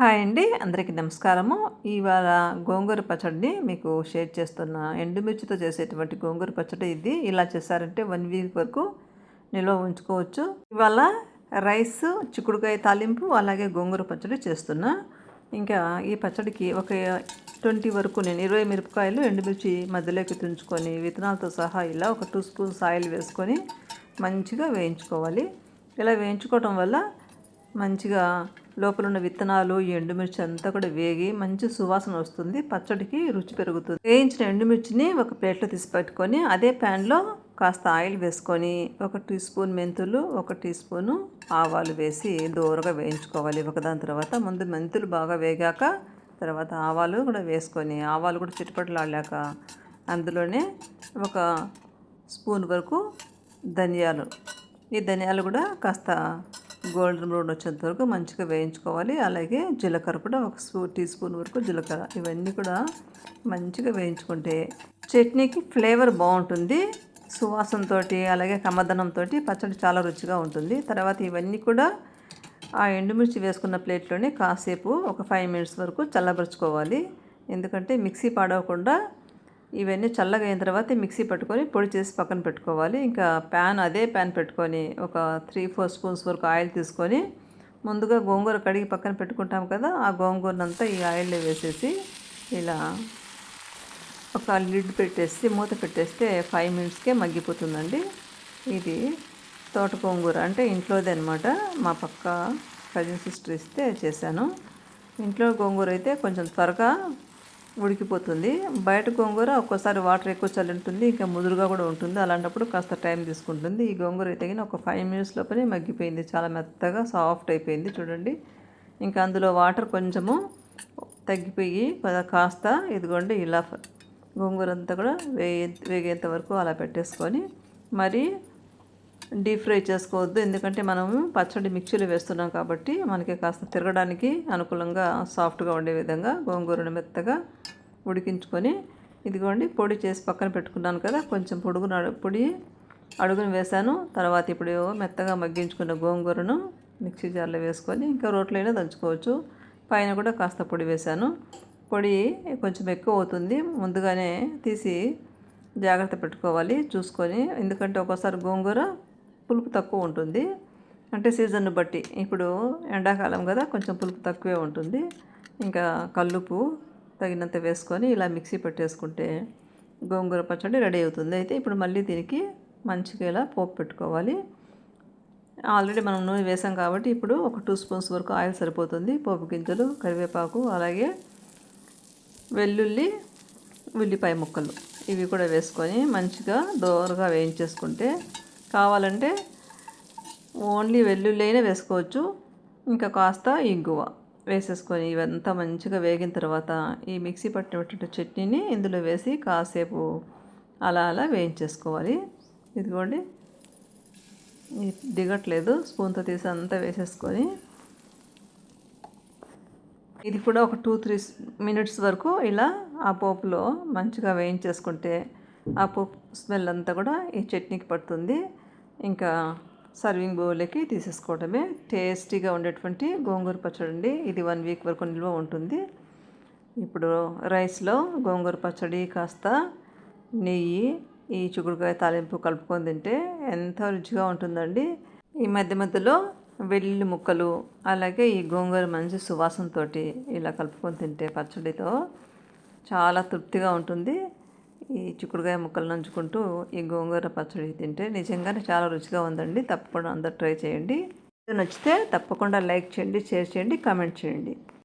Hi అండి. అందరికీ నమస్కారము. ఇవాళ గోంగూర పచ్చడిని మీకు షేర్ చేస్తున్నా. ఎండుమిర్చితో చేసేటువంటి గోంగూర పచ్చడి ఇది. ఇలా చేశారంటే 1 వీక్ వరకు నిల్వ ఉంచుకోవచ్చు. ఇవాళ రైస్, చిక్కుడుకాయ తాలింపు, అలాగే గోంగూర పచ్చడి చేస్తున్నా. ఇంకా ఈ పచ్చడికి ఒక 20 వరకు నేను 20 మిరపకాయలు, ఎండుమిర్చి మధ్యలోకి తుంచుకొని విత్తనాలతో సహా ఇలా ఒక 2 స్పూన్స్ ఆయిల్ వేసుకొని మంచిగా వేయించుకోవాలి. ఇలా వేయించుకోవటం వల్ల మంచిగా లోపల ఉన్న విత్తనాలు, ఈ ఎండుమిర్చి అంతా కూడా వేగి మంచి సువాసన వస్తుంది. పచ్చడికి రుచి పెరుగుతుంది. వేయించిన ఎండుమిర్చిని ఒక ప్లేట్లో తీసి పెట్టుకొని అదే ప్యాన్లో కాస్త ఆయిల్ వేసుకొని 1 టీ స్పూన్ మెంతులు, 1 టీ స్పూను ఆవాలు వేసి దోరగా వేయించుకోవాలి. ఒకదాని తర్వాత ముందు మెంతులు బాగా వేగాక తర్వాత ఆవాలు కూడా వేసుకొని ఆవాలు కూడా చిటపటలాడాక అందులోనే 1 స్పూన్ వరకు ధనియాలు, ఈ ధనియాలు కూడా కాస్త గోల్డెన్ బ్రౌన్ వచ్చేంత వరకు మంచిగా వేయించుకోవాలి. అలాగే జీలకర్ర కూడా 1 టీ స్పూన్ వరకు జీలకర్ర, ఇవన్నీ కూడా మంచిగా వేయించుకుంటే చట్నీకి ఫ్లేవర్ బాగుంటుంది. సువాసనతో అలాగే కమ్మదనంతో పచ్చడి చాలా రుచిగా ఉంటుంది. తర్వాత ఇవన్నీ కూడా ఆ ఎండుమిర్చి వేసుకున్న ప్లేట్లోనే కాసేపు ఒక 5 మినిట్స్ వరకు చల్లబరుచుకోవాలి. ఎందుకంటే మిక్సీ పాడవకుండా ఇవన్నీ చల్లగా అయిన తర్వాత మిక్సీ పట్టుకొని పొడి చేసి పక్కన పెట్టుకోవాలి. ఇంకా అదే ప్యాన్ పెట్టుకొని ఒక 3-4 స్పూన్స్ వరకు ఆయిల్ తీసుకొని ముందుగా గోంగూర కడిగి పక్కన పెట్టుకుంటాం కదా, ఆ గోంగూరనంతా ఈ ఆయిల్లో వేసేసి ఇలా ఒక లిడ్ పెట్టేసి మూత పెట్టేస్తే 5 మినిట్స్కే మగ్గిపోతుందండి. ఇది తోట గోంగూర అంటే ఇంట్లోదే అనమాట. మా పక్క కజిన్ సిస్టర్ ఇస్తే చేశాను. ఇంట్లో గోంగూర అయితే కొంచెం త్వరగా ఉడికిపోతుంది. బయట గోంగూర ఒక్కోసారి వాటర్ ఎక్కువ చల్లుంటుంది, ఇంకా ముదురుగా కూడా ఉంటుంది. అలాంటప్పుడు కాస్త టైం తీసుకుంటుంది. ఈ గోంగూర అయితే ఒక 5 మినిట్స్ లోపలే మగ్గిపోయింది. చాలా మెత్తగా సాఫ్ట్ అయిపోయింది చూడండి. ఇంకా అందులో వాటర్ కొంచెము తగ్గిపోయి కాస్త ఇదిగోండి ఇలా గోంగూర అంతా కూడా వేగేంత వరకు అలా పెట్టేసుకొని మరి డీప్ ఫ్రై చేసుకోవద్దు. ఎందుకంటే మనము పచ్చడి మిక్సీలో వేస్తున్నాం కాబట్టి మనకి కాస్త తిరగడానికి అనుకూలంగా సాఫ్ట్గా ఉండే విధంగా గోంగూరను మెత్తగా ఉడికించుకొని ఇదిగోండి పొడి చేసి పక్కన పెట్టుకున్నాను కదా, కొంచెం పొడి అడుగును వేశాను. తర్వాత ఇప్పుడు మెత్తగా మగ్గించుకున్న గోంగూరను మిక్సీ జార్లో వేసుకొని ఇంకా రోట్లైనా దంచుకోవచ్చు. పైన కూడా కాస్త పొడి వేశాను. పొడి కొంచెం ఎక్కువ అవుతుంది, ముందుగానే తీసి జాగ్రత్త పెట్టుకోవాలి చూసుకొని. ఎందుకంటే ఒక్కోసారి గోంగూర పులుపు తక్కువ ఉంటుంది, అంటే సీజన్ను బట్టి. ఇప్పుడు ఎండాకాలం కదా, కొంచెం పులుపు తక్కువే ఉంటుంది. ఇంకా కల్లుపు తగినంత వేసుకొని ఇలా మిక్సీ పెట్టేసుకుంటే గోంగూర పచ్చడి రెడీ అవుతుంది. అయితే ఇప్పుడు మళ్ళీ దీనికి మంచిగా ఇలా పోపు పెట్టుకోవాలి. ఆల్రెడీ మనం నూనె వేసాం కాబట్టి ఇప్పుడు ఒక 2 స్పూన్స్ వరకు ఆయిల్ సరిపోతుంది. పోపు గింజలు, కరివేపాకు, అలాగే వెల్లుల్లి, ఉల్లిపాయ ముక్కలు ఇవి కూడా వేసుకొని మంచిగా దోరగా వేయించేసుకుంటే, కావాలంటే ఓన్లీ వెల్లుల్లి అయినా వేసుకోవచ్చు. ఇంకా కాస్త ఇంగువ వేసేసుకొని ఇవంతా మంచిగా వేగిన తర్వాత ఈ మిక్సీ పట్టినటువంటి చట్నీని ఇందులో వేసి కాసేపు అలా అలా వేయించేసుకోవాలి. ఇదిగోండి దిగట్లేదు, స్పూన్తో తీసి అంతా వేసేసుకొని ఇది కూడా ఒక 2-3 మినిట్స్ వరకు ఇలా ఆ పోపులో మంచిగా వేయించేసుకుంటే ఆ పోపు స్మెల్ అంతా కూడా ఈ చట్నీకి పడుతుంది. ఇంకా సర్వింగ్ బౌల్లోకి తీసేసుకోవడమే. టేస్టీగా ఉండేటువంటి గోంగూర పచ్చడి అండి. ఇది 1 వీక్ వరకు నిల్వ ఉంటుంది. ఇప్పుడు రైస్లో గోంగూర పచ్చడి కాస్త నెయ్యి, ఈ చిక్కుడుకాయ తాలింపు కలుపుకొని తింటే ఎంత రుచిగా ఉంటుందండి. ఈ మధ్య మధ్యలో వెల్లుల్లి ముక్కలు, అలాగే ఈ గోంగూర మంచి సువాసనతో ఇలా కలుపుకొని తింటే పచ్చడితో చాలా తృప్తిగా ఉంటుంది. ఈ చిక్కుడుకాయ ముక్కలు నంచుకుంటూ ఈ గోంగూర పచ్చడి తింటే నిజంగానే చాలా రుచిగా ఉందండి. తప్పకుండా అందరూ ట్రై చేయండి. నచ్చితే తప్పకుండా లైక్ చేయండి, షేర్ చేయండి, కామెంట్ చేయండి.